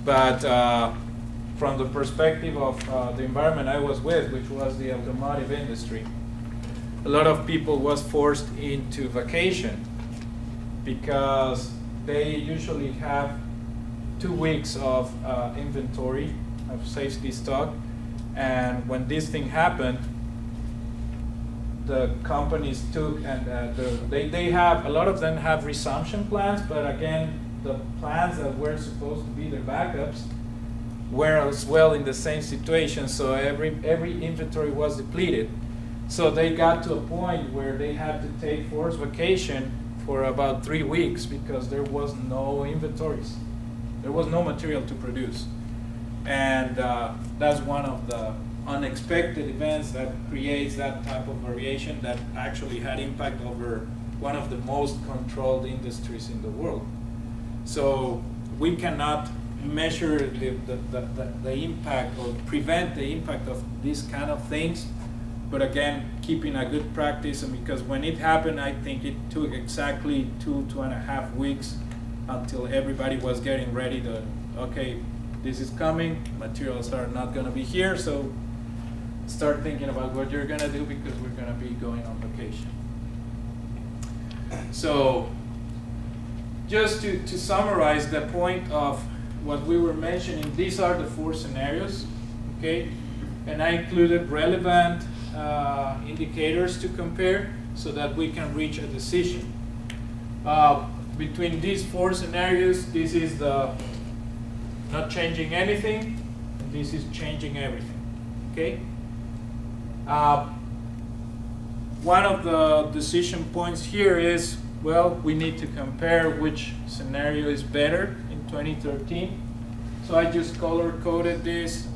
But from the perspective of the environment I was with, which was the automotive industry, a lot of people was forced into vacation because they usually have 2 weeks of inventory of safety stock, and when this thing happened, the companies took and they have, a lot of them have resumption plans, but again, the plans that were supposed to be their backups were as well in the same situation, so every inventory was depleted. So they got to a point where they had to take forced vacation for about 3 weeks because there was no inventories. There was no material to produce. And that's one of the unexpected events that creates that type of variation that actually had impact over one of the most controlled industries in the world. So we cannot measure the impact or prevent the impact of these kind of things, but again, keeping a good practice, and because when it happened, I think it took exactly 2.5 weeks until everybody was getting ready to, okay, this is coming, materials are not going to be here, so start thinking about what you're going to do because we're going to be going on vacation. So just to summarize the point of what we were mentioning, these are the 4 scenarios, okay? And I included relevant indicators to compare so that we can reach a decision. Between these 4 scenarios, this is the not changing anything, and this is changing everything, okay? One of the decision points here is, well, we need to compare which scenario is better in 2013. So I just color-coded this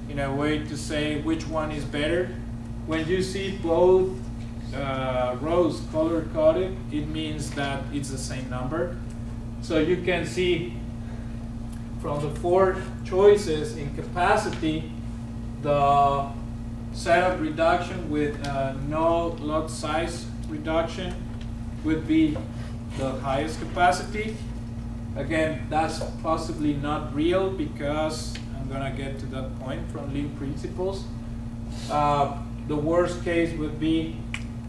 in a way to say which one is better. When you see both rows color-coded, it means that it's the same number. So you can see from the 4 choices in capacity, the setup reduction with no lot size reduction would be the highest capacity. Again, that's possibly not real because I'm going to get to that point from lean principles. The worst case would be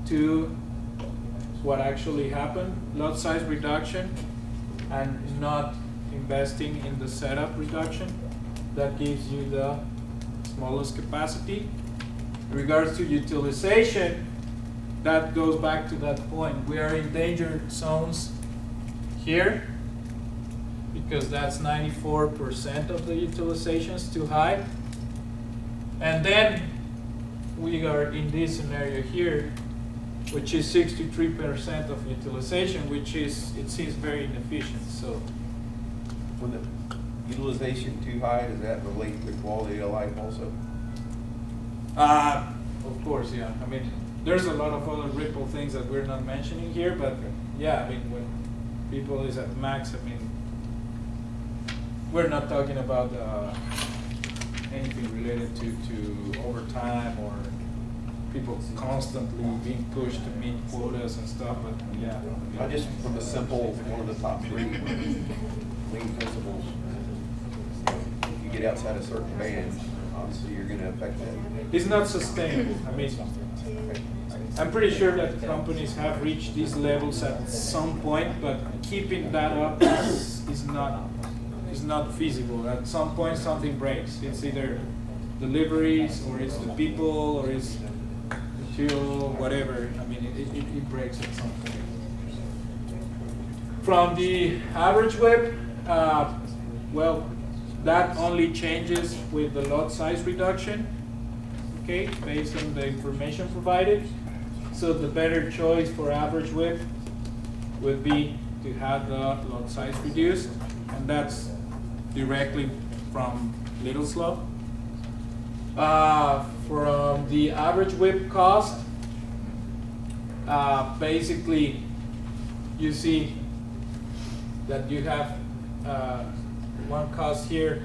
to what actually happened, lot size reduction, and not investing in the setup reduction. That gives you the smallest capacity. In regards to utilization, that goes back to that point. We are in danger zones here because that's 94% of the utilization is too high. And then we are in this scenario here, which is 63% of utilization, which is, it seems very inefficient. So when the utilization too high, does that relate to quality of life also? Of course, yeah. I mean, there's a lot of other ripple things that we're not mentioning here, but yeah, I mean, when people is at max, I mean, we're not talking about anything related to overtime or people constantly being pushed to meet quotas and stuff, but yeah. I just, from a simple, one of the top 3 lean principles, if you get outside a certain band, obviously you're going to affect that. It's not sustainable. I mean, I'm pretty sure that companies have reached these levels at some point, but keeping that up is not feasible. At some point, something breaks. It's either deliveries, or it's the people, or it's material, whatever. I mean, it breaks at some point. From the average WIP, well, that only changes with the lot size reduction, okay, based on the information provided. So the better choice for average WIP would be to have the lot size reduced, and that's directly from Little Slope. From the average WIP cost, basically you see that you have one cost here,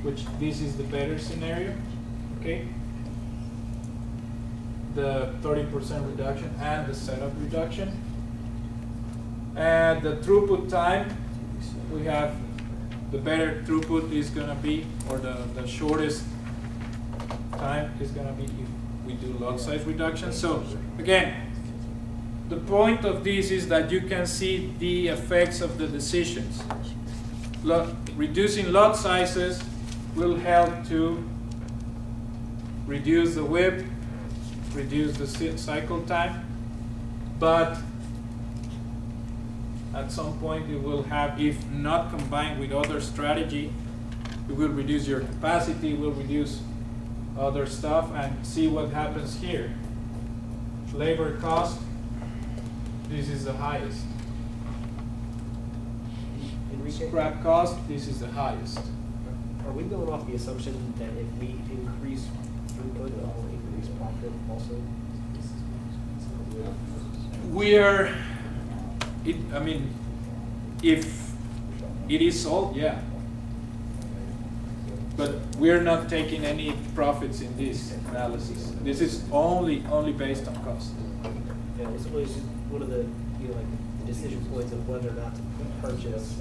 which this is the better scenario, okay? The 30% reduction and the setup reduction. And the throughput time, we have the better throughput is going to be, or the shortest time is going to be if we do lot size reduction. So again, the point of this is that you can see the effects of the decisions. Reducing lot sizes will help to reduce the WIP, reduce the cycle time, but at some point it will have, if not combined with other strategy, it will reduce your capacity, will reduce other stuff, and see what happens here. Labor cost, this is the highest. Scrap cost, this is the highest. Are we going off the assumption that if we increase throughput, it will increase profit also? We are, I mean, if it is sold, yeah. But we're not taking any profits in this analysis. This is only based on cost. Yeah, this was one of the, like the decision points of whether or not to purchase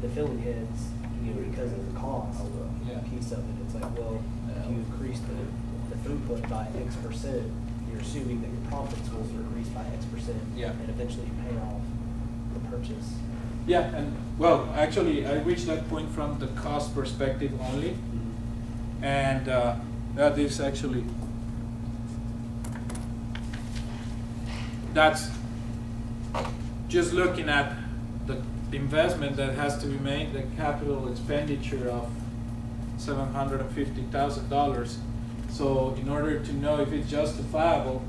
the filling heads, because of the cost piece of it. It's like, well, if you increase the throughput by X%, you're assuming that your profits will increase by X%, and eventually you pay off the purchase. Yeah, and well, actually, I reached that point from the cost perspective only, and that is actually, that's just looking at the investment that has to be made, the capital expenditure of $750,000. So in order to know if it's justifiable,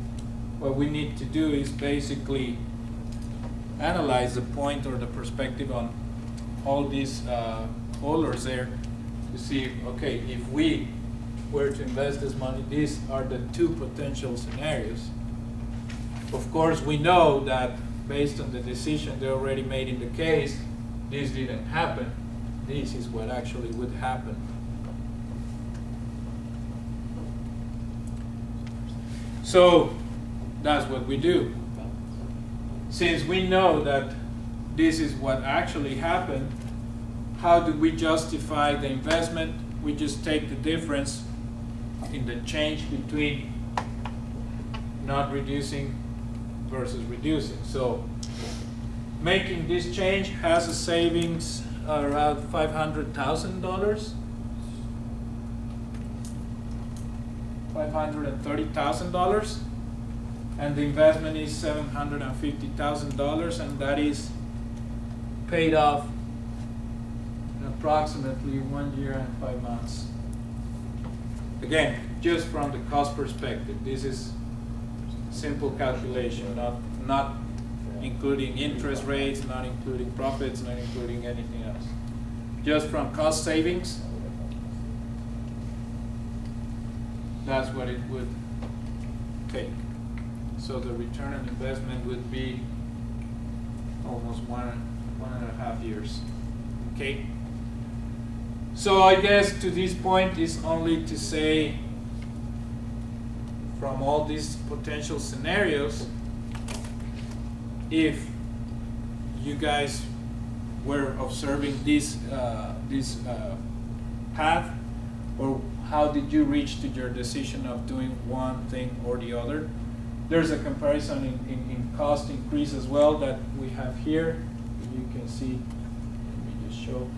what we need to do is basically analyze the point or the perspective on all these colors there to see, okay, if we were to invest this money, these are the two potential scenarios. Of course, we know that based on the decision they already made in the case, this didn't happen. This is what actually would happen. So that's what we do. Since we know that this is what actually happened, how do we justify the investment? We just take the difference in the change between not reducing versus reducing. So making this change has a savings around $500,000, $530,000, and the investment is $750,000, and that is paid off in approximately 1 year and 5 months. Again, just from the cost perspective, this is simple calculation, not including interest rates, not including profits, not including anything else. Just from cost savings, that's what it would take. So the return on investment would be almost 1.5 years. Okay. So I guess to this point is only to say, from all these potential scenarios, if you guys were observing this path, or how did you reach to your decision of doing one thing or the other? There's a comparison in cost increase as well that we have here. You can see, let me just show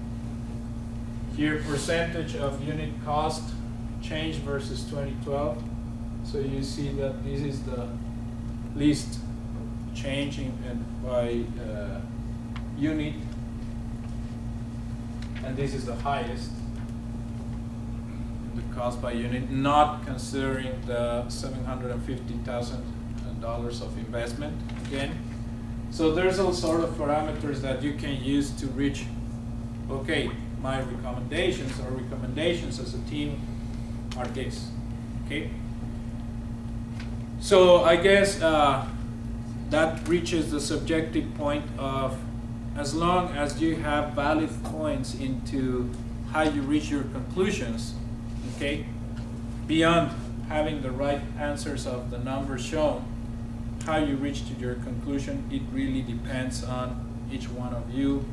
here, percentage of unit cost change versus 2012. So you see that this is the least change by unit, and this is the highest in the cost by unit, not considering the $750,000 of investment again. So there's all sort of parameters that you can use to reach, okay, my recommendations or recommendations as a team are this, okay? So I guess that reaches the subjective point of, as long as you have valid points into how you reach your conclusions, okay, beyond having the right answers of the numbers shown, how you reach to your conclusion, it really depends on each one of you,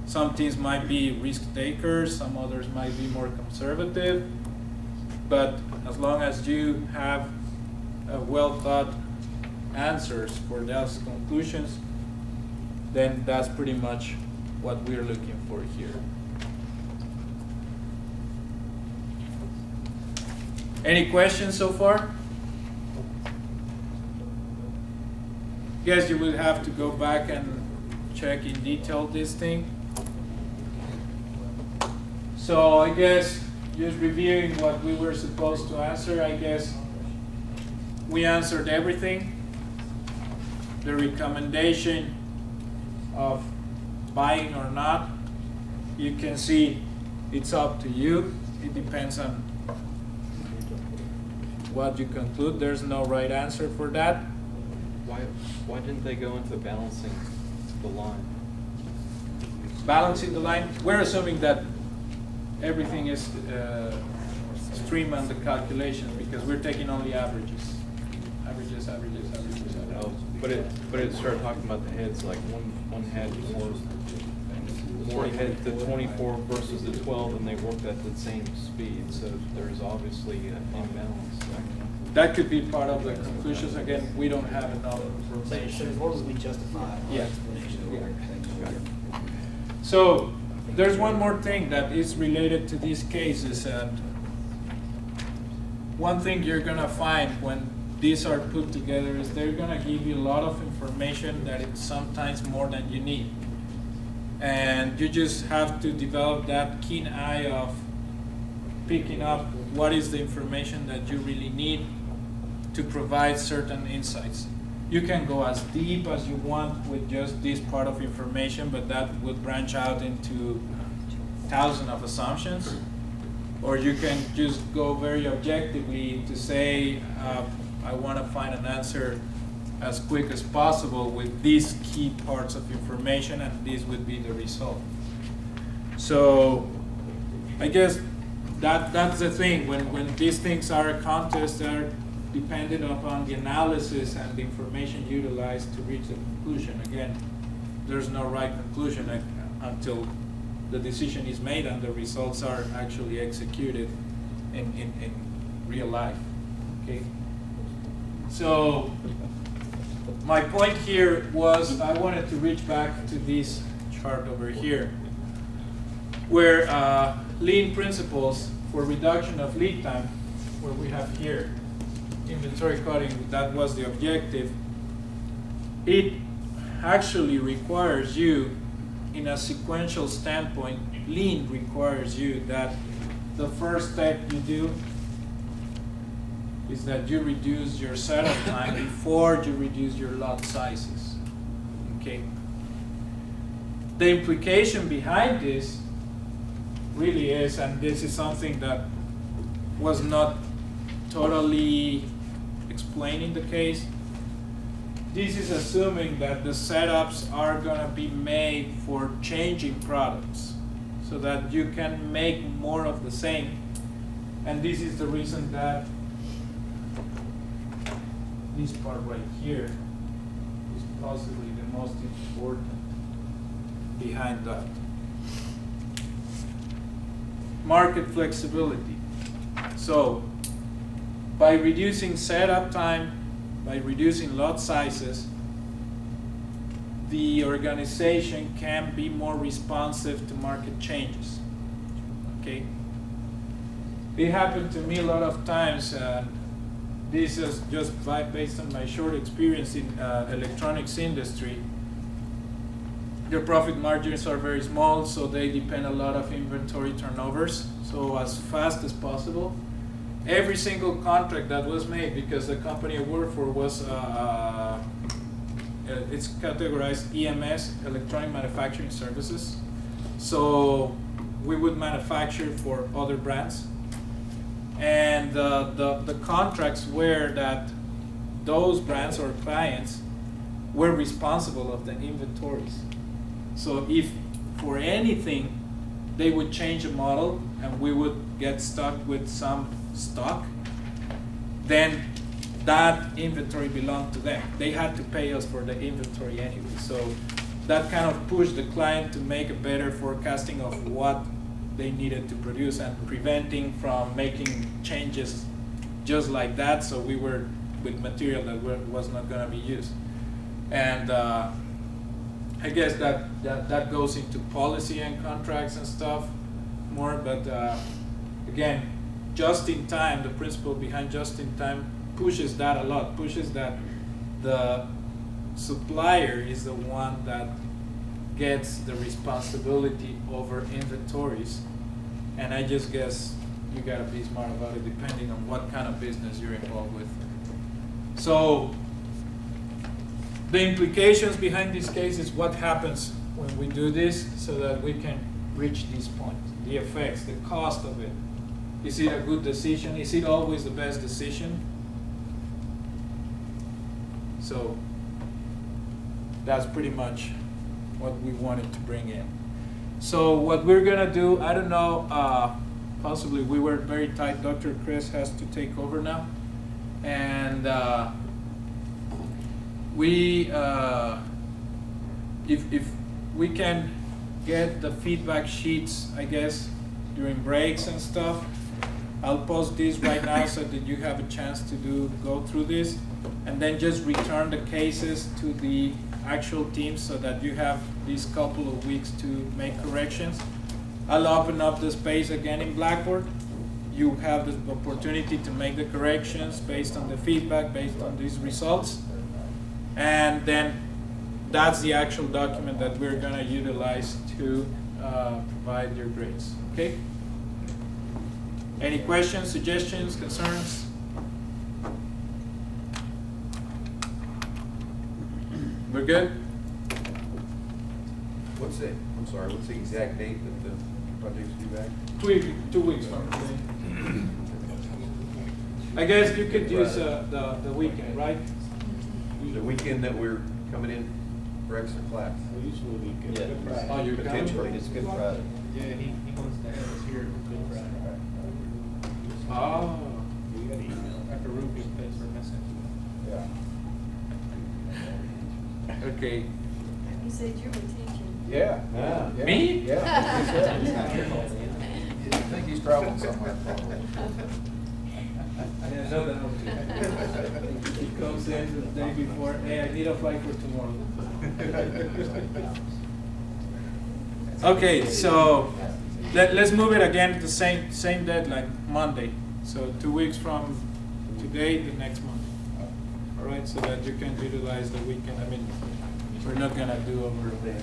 Some teams might be risk takers, some others might be more conservative, but as long as you have well thought answers for those conclusions, then that's pretty much what we're looking for here. Any questions so far? Guess you will have to go back and check in detail this thing. So I guess just reviewing what we were supposed to answer, I guess we answered everything. The recommendation of buying or not, you can see it's up to you. It depends on what you conclude. There's no right answer for that. Why didn't they go into balancing the line? Balancing the line, we're assuming that everything is stream on the calculations because we're taking only averages. Averages. Oh, but it started talking about the heads, like one had more head to 24 versus the 12, and they worked at the same speed. So there's obviously an imbalance. That could be part of the conclusions. Again, we don't have enough So as long as we justify our Yeah. explanation. So there's one more thing that is related to these cases, and one thing you're gonna find when these are put together is they're gonna give you a lot of information that it's sometimes more than you need. And you just have to develop that keen eye of picking up what is the information that you really need to provide certain insights. You can go as deep as you want with just this part of information, but that would branch out into thousands of assumptions. Or you can just go very objectively to say, I want to find an answer as quick as possible with these key parts of information, and this would be the result. So I guess that's the thing. When these things are a contest, they're dependent upon the analysis and the information utilized to reach the conclusion. Again, there's no right conclusion until the decision is made and the results are actually executed in real life. Okay. So my point here was I wanted to reach back to this chart over here, where lean principles for reduction of lead time, where we have here inventory cutting, that was the objective. It actually requires you, in a sequential standpoint, lean requires you that the first step you do is that you reduce your setup time before you reduce your lot sizes. Okay. The implication behind this really is, and this is something that was not totally explained in the case, this is assuming that the setups are going to be made for changing products so that you can make more of the same. And this is the reason that this part right here is possibly the most important behind that. Market flexibility. So by reducing setup time, by reducing lot sizes, the organization can be more responsive to market changes. Okay? It happened to me a lot of times. This is just based on my short experience in electronics industry. Their profit margins are very small, so they depend a lot of inventory turnovers. So as fast as possible, every single contract that was made, because the company I work for was, it's categorized EMS, Electronic Manufacturing Services. So we would manufacture for other brands. And the contracts were that those brands or clients were responsible of the inventories. So if for anything they would change a model and we would get stuck with some stock, then that inventory belonged to them. They had to pay us for the inventory anyway. So that kind of pushed the client to make a better forecasting of what they needed to produce and preventing from making changes just like that, so we were with material that was not going to be used. And I guess that goes into policy and contracts and stuff more, but again, just in time, the principle behind just in time pushes that a lot, pushes that the supplier is the one that gets the responsibility over inventories. And I just guess you gotta be smart about it depending on what kind of business you're involved with. So the implications behind this case is what happens when we do this so that we can reach this point, the effects, the cost of it. Is it a good decision? Is it always the best decision? So that's pretty much what we wanted to bring in. So what we're gonna do, I don't know, possibly we were very tight. Dr. Chris has to take over now. And if we can get the feedback sheets, I guess, during breaks and stuff, I'll post this right now so that you have a chance to go through this, and then just return the cases to the actual team so that you have these couple of weeks to make corrections. I'll open up the space again in Blackboard. You have the opportunity to make the corrections based on the feedback, based on these results, and then that's the actual document that we're going to utilize to provide your grades. Okay? Any questions, suggestions, concerns? We're good? What's the exact date that the project's due back? 2 weeks from today. I guess you could use the weekend, right? The weekend that we're coming in for extra class. We usually get Yeah. Good Friday. Oh, you're Potentially. It's Good Friday. Yeah, he wants to have us here for Good Friday. Oh. We got an email. Dr. Rubio pays for message. Yeah. Okay. You said your retention. Yeah. Yeah. Me? Yeah. I think he's traveling somewhere. Yeah, no doubt. He comes in the day before, hey, I need a flight for tomorrow. Okay, so let's move it again to the same deadline, Monday. So 2 weeks from today, the next month. All right, so that you can utilize the weekend. I mean, we're not gonna do over there.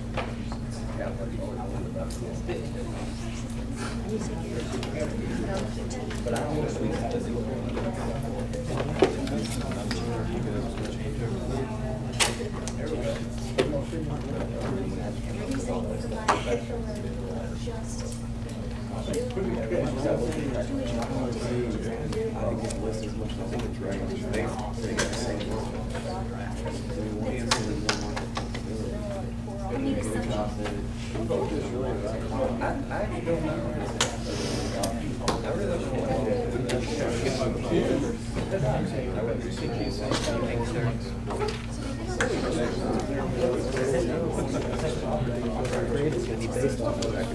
But I don't think that's It's going to be based off of that.